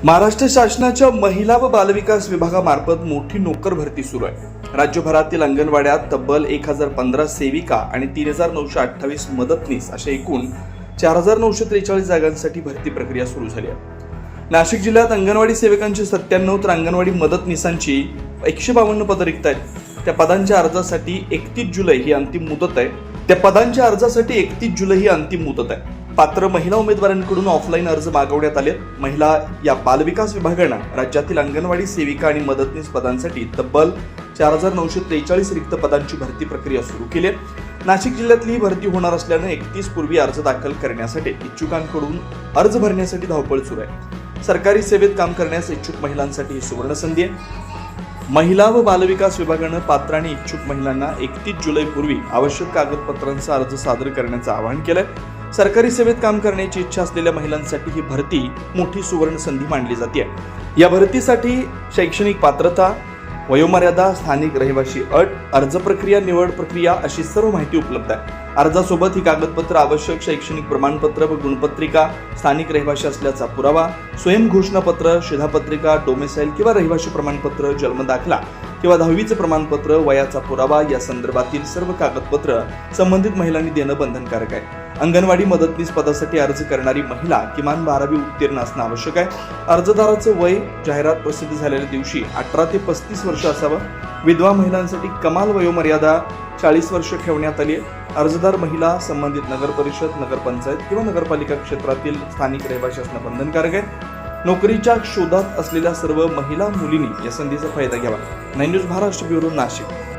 महाराष्ट्र शासनाच्या महिला व बालविकास विभागामार्फत मोठी नोकर भरती सुरू आहे। राज्यभरातील अंगणवाड्यात तब्बल 1015 सेविका आणि 3928 मदतनीस अशा एकूण 4943 जागांसाठी भरती प्रक्रिया सुरू झाली आहे। नाशिक जिल्ह्यात अंगणवाडी सेविकांची 97 तर अंगणवाडी मदतनीसांची 152 पदं रिक्त आहेत। त्या पदांच्या अर्जासाठी 31 जुलै ही अंतिम मुदत आहे। पात्र महिला उमेदवारांकडून ऑफलाईन अर्ज मागवण्यात आले। महिला या बालविकास विभागानं राज्यातील अंगणवाडी सेविका आणि मदतनीस पदांसाठी तब्बल 4943 रिक्त पदांची भरती प्रक्रिया सुरू केली आहे। नाशिक जिल्ह्यातली ही भरती होणार असल्यानं 31 पूर्वी अर्ज दाखल करण्यासाठी इच्छुकांकडून अर्ज भरण्यासाठी धावपळ सुरू आहे। सरकारी सेवेत काम करण्यास इच्छुक महिलांसाठी ही सुवर्ण संधी आहे। महिला व बालविकास विभागानं पात्र आणि इच्छुक महिलांना 31 जुलै पूर्वी आवश्यक कागदपत्रांचा अर्ज सादर करण्याचं आवाहन केलंय। सरकारी सेवेत काम करण्याची इच्छा असलेल्या महिलांसाठी ही भरती मोठी सुवर्ण संधी मानली जाते। या भरतीसाठी शैक्षणिक पात्रता, वयोमर्यादा, स्थानिक रहिवासी अट, अर्ज प्रक्रिया, निवड प्रक्रिया अशी सर्व माहिती उपलब्ध आहे। अर्जासोबत ही कागदपत्र आवश्यक शैक्षणिक प्रमाणपत्र व गुणपत्रिका, स्थानिक रहिवासी असल्याचा पुरावा, स्वयंघोषणापत्र, शिधापत्रिका, डोमेसाईल किंवा रहिवासी प्रमाणपत्र, जन्मदाखला किंवा 10वीचे प्रमाणपत्र, वयाचा पुरावा या संदर्भातील सर्व कागदपत्र संबंधित महिलांनी देणं बंधनकारक आहे। अंगणवाडी मदतनीस पदासाठी अर्ज करणारी महिला किमान 12वी उत्तीर्ण असणं आवश्यक आहे। अर्जदाराचं वय जाहिरात प्रसिद्ध झालेल्या दिवशी 18 ते 35 वर्ष असावं। विधवा महिलांसाठी कमाल वयोमर्यादा 40 वर्ष ठेवण्यात आली आहे। अर्जदार महिला संबंधित नगर परिषद, नगरपंचायत किंवा नगरपालिका क्षेत्रातील स्थानिक रहिवासी असणं बंधनकारक आहे। नोकरीच्या शोधात असलेल्या सर्व महिला मुलींनी या संधीचा फायदा घ्यावा। 9 न्यूज महाराष्ट्र ब्युरो, नाशिक।